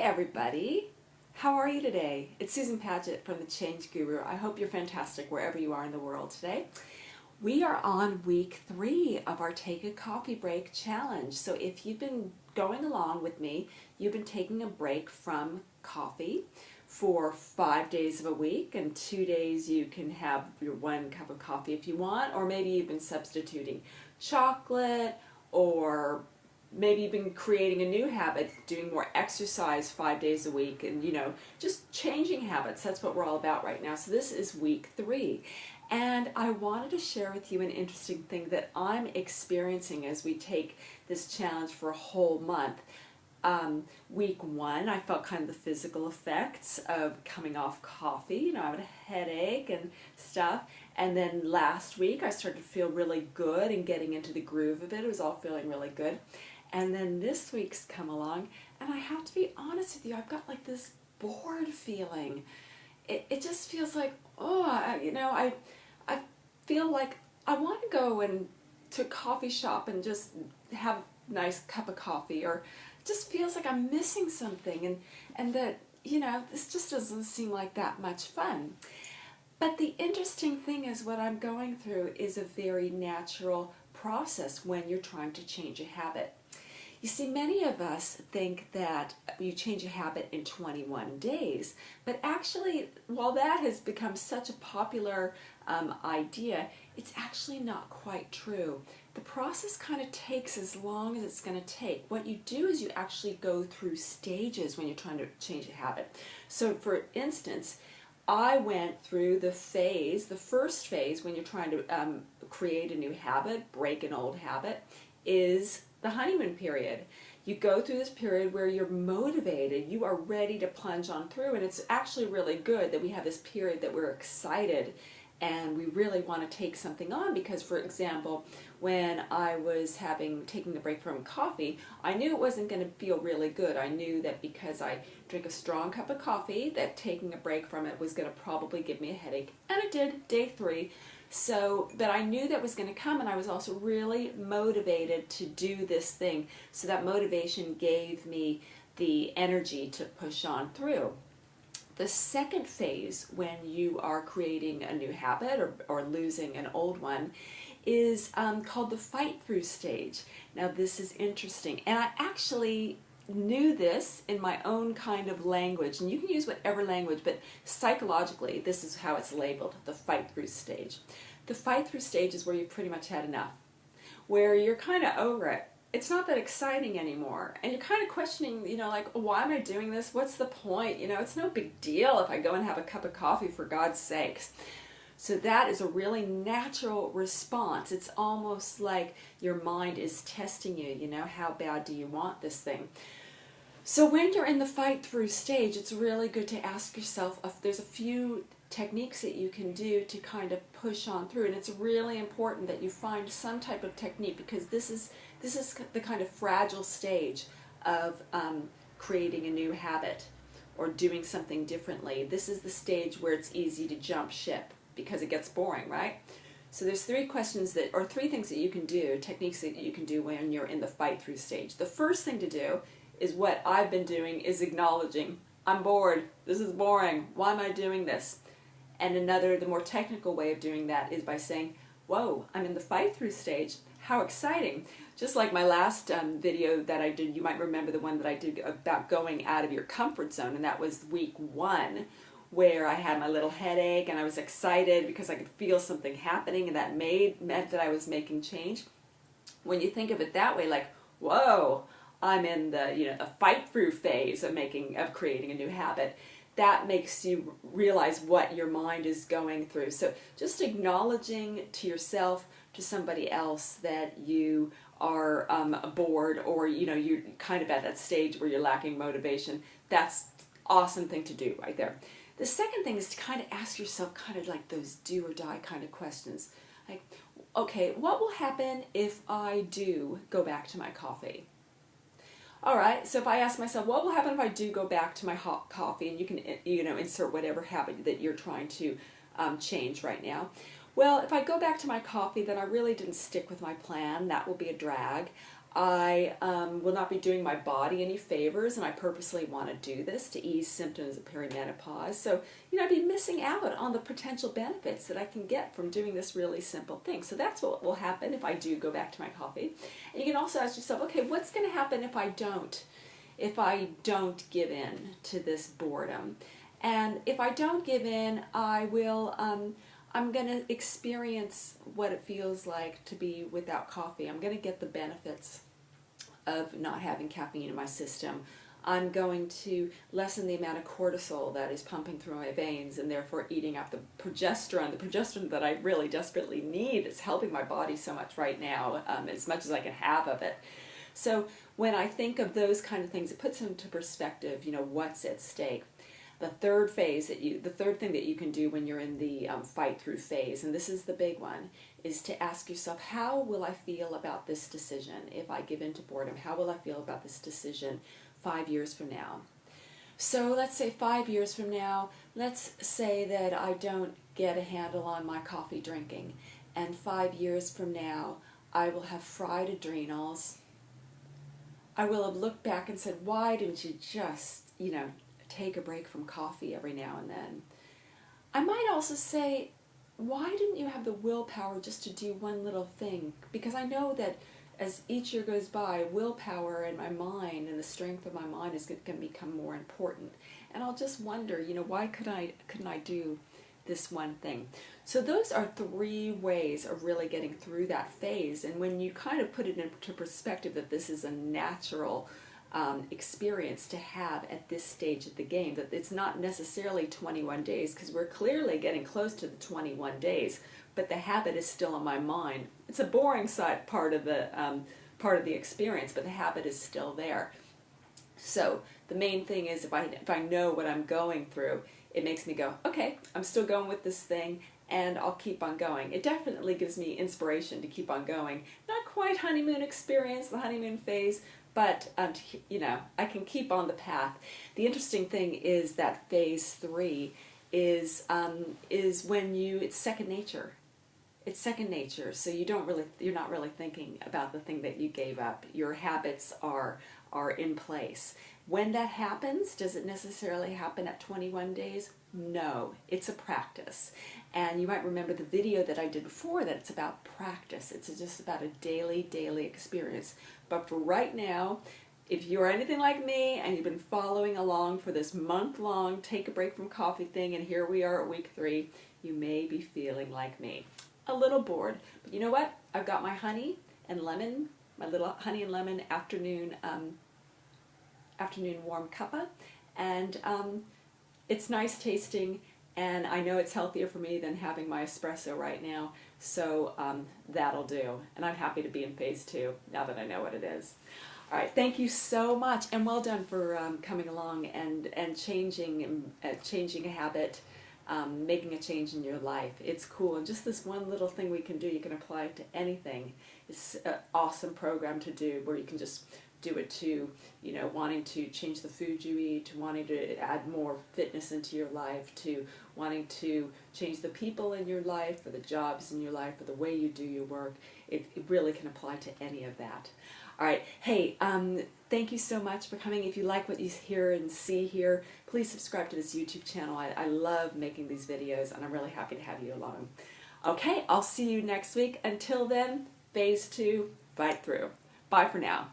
everybody. How are you today? It's Susan Paget from the Change Guru. I hope you're fantastic wherever you are in the world today. We are on week 3 of our Take a Coffee Break challenge. So if you've been going along with me, you've been taking a break from coffee for 5 days of a week, and 2 days you can have your 1 cup of coffee if you want, or maybe you've been substituting chocolate, or maybe you've been creating a new habit, doing more exercise 5 days a week, and just changing habits. That's what we're all about right now. So this is week 3. And I wanted to share with you an interesting thing that I'm experiencing as we take this challenge for a whole month. Week 1, I felt kind of the physical effects of coming off coffee. I had a headache and stuff. And then last week, I started to feel really good and getting into the groove of it. It was all feeling really good. And then this week's come along, and I have to be honest with you, I've got like this bored feeling. It just feels like, I feel like I want to go to a coffee shop and just have a nice cup of coffee, or it just feels like I'm missing something, and that, this just doesn't seem like that much fun. But the interesting thing is, what I'm going through is a very natural process when you're trying to change a habit. You see, many of us think that you change a habit in 21 days, but actually, while that has become such a popular idea, it's actually not quite true. The process kind of takes as long as it's going to take. What you do is you actually go through stages when you're trying to change a habit. So, for instance, I went through the first phase when you're trying to create a new habit, break an old habit, is the honeymoon period. You go through this period where you're motivated, you are ready to plunge on through, and it's actually really good that we have this period that we're excited and we really want to take something on, because, for example, when I was taking a break from coffee, I knew it wasn't going to feel really good. I knew that because I drink a strong cup of coffee, that taking a break from it was going to probably give me a headache, and it did, day 3. But I knew that was going to come, and I was also really motivated to do this thing. So that motivation gave me the energy to push on through. The second phase, when you are creating a new habit or losing an old one, is called the fight-through stage. Now, this is interesting, and I actually knew this in my own kind of language, and you can use whatever language, but psychologically, this is how it's labeled, the fight-through stage. The fight-through stage is where you've pretty much had enough, where you're kind of over it. It's not that exciting anymore, and you're kind of questioning, like, why am I doing this? What's the point? It's no big deal if I go and have a cup of coffee, for God's sakes. So that is a really natural response. It's almost like your mind is testing you, how bad do you want this thing? So when you're in the fight-through stage, it's really good to ask yourself if there's a few techniques that you can do to kind of push on through. And it's really important that you find some type of technique, because this is the kind of fragile stage of creating a new habit or doing something differently. This is the stage where it's easy to jump ship because it gets boring, right? So there's 3 things that you can do, techniques that you can do when you're in the fight-through stage. The first thing to do is what I've been doing, is acknowledging, I'm bored, this is boring, why am I doing this? And the more technical way of doing that is by saying, whoa, I'm in the fight-through stage, how exciting. Just like my last video that I did, you might remember the one that I did about going out of your comfort zone, and that was week 1, where I had my little headache and I was excited because I could feel something happening, and that meant that I was making change. When you think of it that way, like, whoa, I'm in the fight-through phase of creating a new habit, that makes you realize what your mind is going through. So just acknowledging to yourself, to somebody else, that you are bored, or you're kind of at that stage where you're lacking motivation, that's an awesome thing to do right there. The second thing is to kind of ask yourself kind of like those do or die kind of questions. Like, okay, what will happen if I do go back to my coffee? All right, so if I ask myself, what will happen if I do go back to my hot coffee, and you can, insert whatever habit that you're trying to change right now. Well, if I go back to my coffee, then I really didn't stick with my plan. That will be a drag. I will not be doing my body any favors, and I purposely want to do this to ease symptoms of perimenopause. So, I'd be missing out on the potential benefits that I can get from doing this really simple thing. So that's what will happen if I do go back to my coffee. And you can also ask yourself, okay, what's going to happen if I don't? If I don't give in to this boredom? And if I don't give in, I will, I'm going to experience what it feels like to be without coffee. I'm going to get the benefits of not having caffeine in my system. I'm going to lessen the amount of cortisol that is pumping through my veins and therefore eating up the progesterone that I really desperately need. It's helping my body so much right now, as much as I can have of it. So when I think of those kind of things, it puts into perspective, what's at stake. The third thing that you can do when you're in the fight through phase, and this is the big one, is to ask yourself, how will I feel about this decision if I give in to boredom? How will I feel about this decision 5 years from now? So let's say 5 years from now, let's say that I don't get a handle on my coffee drinking, and 5 years from now, I will have fried adrenals. I will have looked back and said, why didn't you just, take a break from coffee every now and then? I might also say, why didn't you have the willpower just to do one little thing? Because I know that as each year goes by, willpower and my mind and the strength of my mind is going to become more important. And I'll just wonder, why couldn't I do this one thing? So those are 3 ways of really getting through that phase. And when you kind of put it into perspective that this is a natural experience to have at this stage of the game, that it's not necessarily 21 days, because we're clearly getting close to the 21 days, but the habit is still in my mind. It's a boring side part of the experience, but the habit is still there. So the main thing is if I know what I'm going through, it makes me go, okay, I'm still going with this thing, and I'll keep on going. It definitely gives me inspiration to keep on going. Not quite honeymoon experience, the honeymoon phase, but I can keep on the path. The interesting thing is that phase 3 is when it's second nature. It's second nature, so you're not really thinking about the thing that you gave up. Your habits are in place. When that happens, does it necessarily happen at 21 days? No, it's a practice. And you might remember the video that I did before that it's about practice. It's just about a daily experience. But for right now, if you're anything like me and you've been following along for this month-long take a break from coffee thing, and here we are at week 3, you may be feeling like me. A little bored. But you know what? I've got my honey and lemon, my little honey and lemon afternoon warm cuppa, and it's nice tasting, and I know it's healthier for me than having my espresso right now, so that'll do. And I'm happy to be in phase 2 now that I know what it is. All right, thank you so much, and well done for coming along and changing a habit, making a change in your life. It's cool, and just this one little thing we can do, you can apply it to anything. It's an awesome program to do where you can just do it to, wanting to change the food you eat, to wanting to add more fitness into your life, to wanting to change the people in your life, or the jobs in your life, or the way you do your work. It really can apply to any of that. All right. Hey, thank you so much for coming. If you like what you hear and see here, please subscribe to this YouTube channel. I love making these videos, and I'm really happy to have you along. Okay, I'll see you next week. Until then, phase 2, fight through. Bye for now.